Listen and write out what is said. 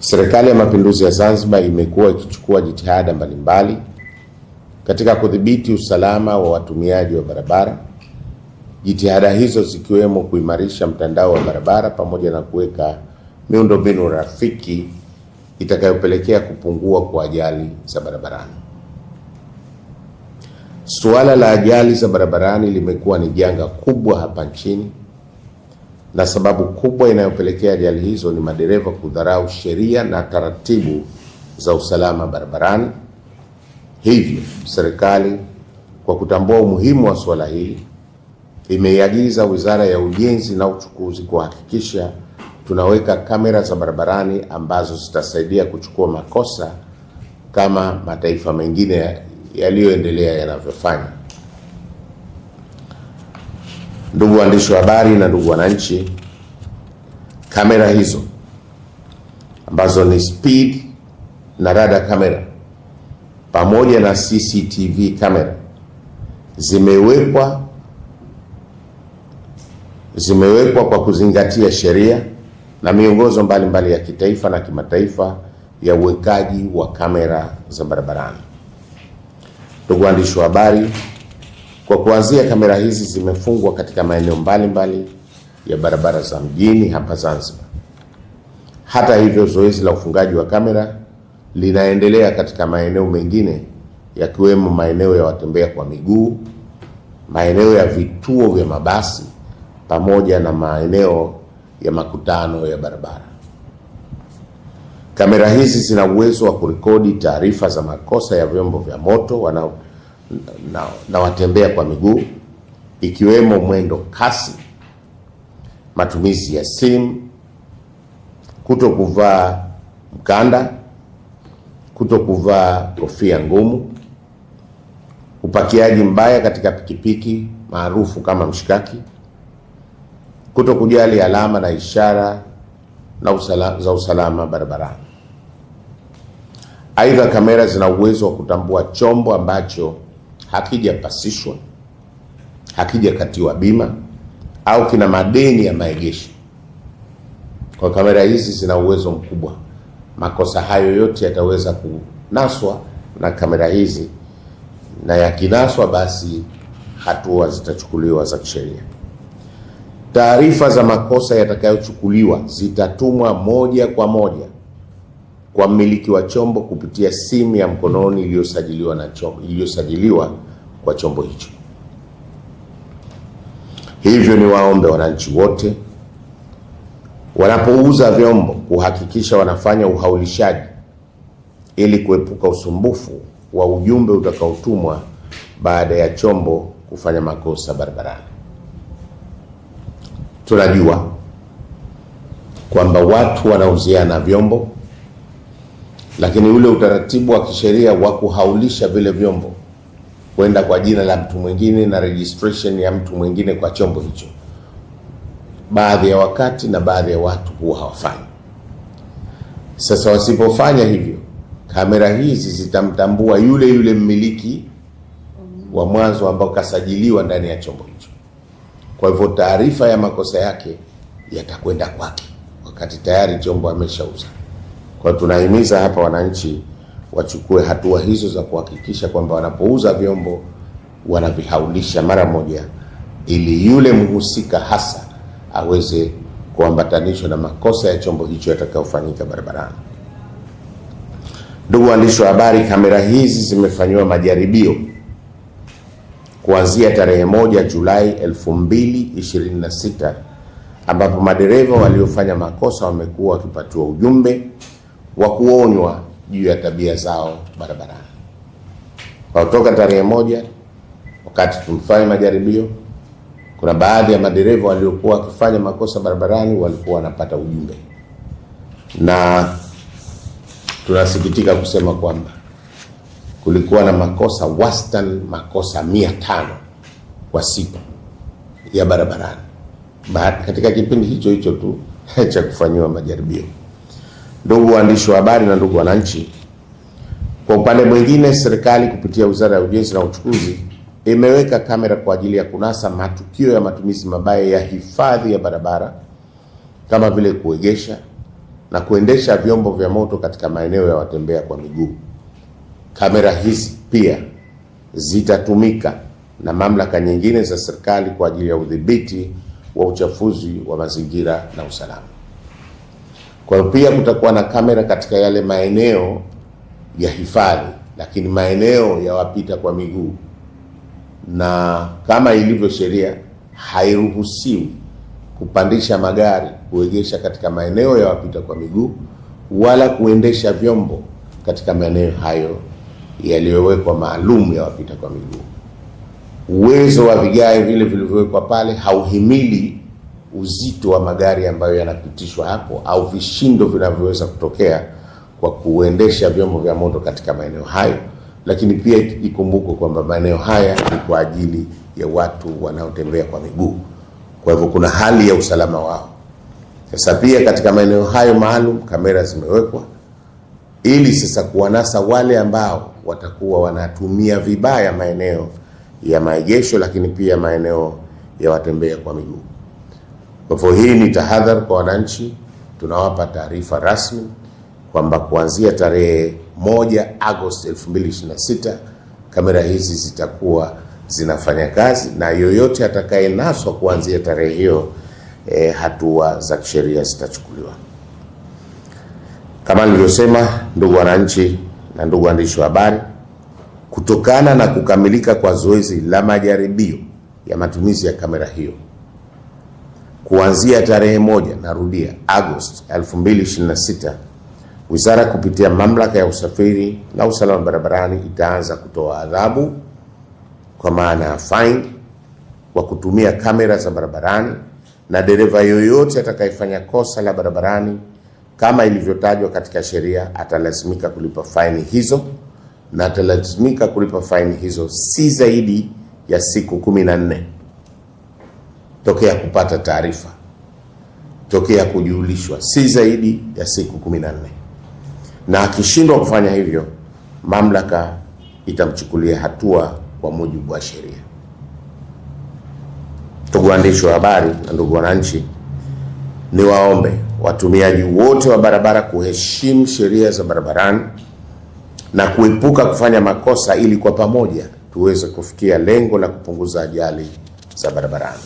Serikali ya Mapinduzi ya Zanzibar imekuwa ikichukua jitihada mbalimbali katika kudhibiti usalama wa watumiaji wa barabara. Jitihada hizo zikiwemo kuimarisha mtandao wa barabara pamoja na kuweka miundombinu rafiki itakayopelekea kupungua kwa ajali za barabarani. Suala la ajali za barabarani limekuwa ni janga kubwa hapa nchini, na sababu kubwa inayopelekea ajali hizo ni madereva kudharau sheria na taratibu za usalama barabarani. Hivyo, serikali kwa kutambua umuhimu wa suala hili imeiagiza Wizara ya Ujenzi na Uchukuzi kuhakikisha tunaweka kamera za barabarani ambazo zitasaidia kuchukua makosa kama mataifa mengine yaliyoendelea yanavyofanya. Ndugu waandishi wa habari na ndugu wananchi, kamera hizo ambazo ni speed na radar kamera pamoja na CCTV kamera zimewekwa kwa kuzingatia sheria na miongozo mbalimbali ya kitaifa na kimataifa ya uwekaji wa kamera za barabarani. Ndugu waandishi wa habari, kwa kuanzia, kamera hizi zimefungwa katika maeneo mbalimbali ya barabara za mjini hapa Zanzibar. Hata hivyo, zoezi la ufungaji wa kamera linaendelea katika maeneo mengine yakiwemo maeneo ya watembea kwa miguu, maeneo ya vituo vya mabasi pamoja na maeneo ya makutano ya barabara. Kamera hizi zina uwezo wa kurekodi taarifa za makosa ya vyombo vya moto na watembea kwa miguu, ikiwemo mwendo kasi, matumizi ya simu, kutokuvaa mkanda, kutokuvaa kofia ngumu, upakiaji mbaya katika pikipiki maarufu kama mshikaki, kutokujali alama na ishara za usalama barabarani. Aidha, kamera zina uwezo wa kutambua chombo ambacho hakijapasishwa, hakijakatiwa bima au kina madeni ya maegesho. Kwa kamera hizi zina uwezo mkubwa, makosa hayo yote yataweza kunaswa na kamera hizi, na yakinaswa basi hatua zitachukuliwa za kisheria. Taarifa za makosa yatakayochukuliwa zitatumwa moja kwa moja kwa mmiliki wa chombo kupitia simu ya mkononi iliyosajiliwa kwa chombo hicho. Hivyo ni waombe wananchi wote wanapouza vyombo kuhakikisha wanafanya uhaulishaji ili kuepuka usumbufu wa ujumbe utakaotumwa baada ya chombo kufanya makosa barabarani. Tunajua kwamba watu wanauziana vyombo, lakini ule utaratibu wa kisheria wa kuhaulisha vile vyombo kwenda kwa jina la mtu mwingine na registration ya mtu mwingine kwa chombo hicho, baadhi ya wakati na baadhi ya watu huwa hawafanyi. Sasa wasipofanya hivyo, kamera hizi zitamtambua yule mmiliki wa mwanzo ambao kasajiliwa ndani ya chombo hicho. Kwa hivyo taarifa ya makosa yake yatakwenda kwake wakati tayari chombo ameshauza. Kwa tunahimiza hapa wananchi wachukue hatua hizo za kuhakikisha kwamba wanapouza vyombo wanavihaulisha mara moja, ili yule mhusika hasa aweze kuambatanishwa na makosa ya chombo hicho yatakayofanyika barabarani. Ndugu waandishi wa habari, kamera hizi zimefanywa majaribio kuanzia tarehe 1 Julai 2026 ambapo madereva waliofanya makosa wamekuwa wakipatiwa ujumbe wa kuonywa juu ya tabia zao barabarani. Kwa kutoka tarehe 1, wakati tumfanya majaribio, kuna baadhi ya madereva waliokuwa wakifanya makosa barabarani walikuwa wanapata ujumbe, na tunasikitika kusema kwamba kulikuwa na makosa wastani makosa 500 kwa siku ya barabarani katika kipindi hicho tu cha kufanyiwa majaribio. Ndugu waandishi wa habari na ndugu wananchi, kwa upande mwingine, serikali kupitia Wizara ya Ujenzi na Uchukuzi imeweka kamera kwa ajili ya kunasa matukio ya matumizi mabaya ya hifadhi ya barabara kama vile kuegesha na kuendesha vyombo vya moto katika maeneo ya watembea kwa miguu. Kamera hizi pia zitatumika na mamlaka nyingine za serikali kwa ajili ya udhibiti wa uchafuzi wa mazingira na usalama. Kwa hiyo pia kutakuwa na kamera katika yale maeneo ya hifadhi, lakini maeneo ya wapita kwa miguu, na kama ilivyo sheria, hairuhusiwi kupandisha magari, kuegesha katika maeneo ya wapita kwa miguu, wala kuendesha vyombo katika maeneo hayo yaliyowekwa maalum ya wapita kwa miguu. Uwezo wa vigae vile vilivyowekwa pale hauhimili uzito wa magari ambayo yanapitishwa hapo au vishindo vinavyoweza kutokea kwa kuendesha vyombo vya moto katika maeneo hayo. Lakini pia ikumbukwe kwamba maeneo haya ni kwa ajili ya watu wanaotembea kwa miguu, kwa hivyo kuna hali ya usalama wao. Sasa pia katika maeneo hayo maalum kamera zimewekwa ili sasa kuwanasa wale ambao watakuwa wanatumia vibaya maeneo ya maegesho, lakini pia maeneo ya watembea kwa miguu. Kwa hivyo hii ni tahadhari kwa wananchi. Tunawapa taarifa rasmi kwamba kuanzia tarehe 1 Agosti 2026 kamera hizi zitakuwa zinafanya kazi, na yoyote atakayenaswa kuanzia tarehe hiyo hatua za kisheria zitachukuliwa. Kama nilivyosema, ndugu wananchi na ndugu waandishi wa habari, kutokana na kukamilika kwa zoezi la majaribio ya matumizi ya kamera hiyo kuanzia tarehe 1, narudia, Agosti 2026, Wizara kupitia Mamlaka ya Usafiri na Usalama Barabarani itaanza kutoa adhabu kwa maana ya fine kwa kutumia kamera za barabarani, na dereva yoyote atakayefanya kosa la barabarani kama ilivyotajwa katika sheria atalazimika kulipa faini hizo, na atalazimika kulipa faini hizo si zaidi ya siku 14 tokea kupata taarifa, tokea kujulishwa, si zaidi ya siku 14. Na akishindwa kufanya hivyo, mamlaka itamchukulia hatua kwa mujibu wa sheria. Ndugu waandishi wa habari na ndugu wananchi, niwaombe watumiaji wote wa barabara kuheshimu sheria za barabarani na kuepuka kufanya makosa, ili kwa pamoja tuweze kufikia lengo la kupunguza ajali za barabarani.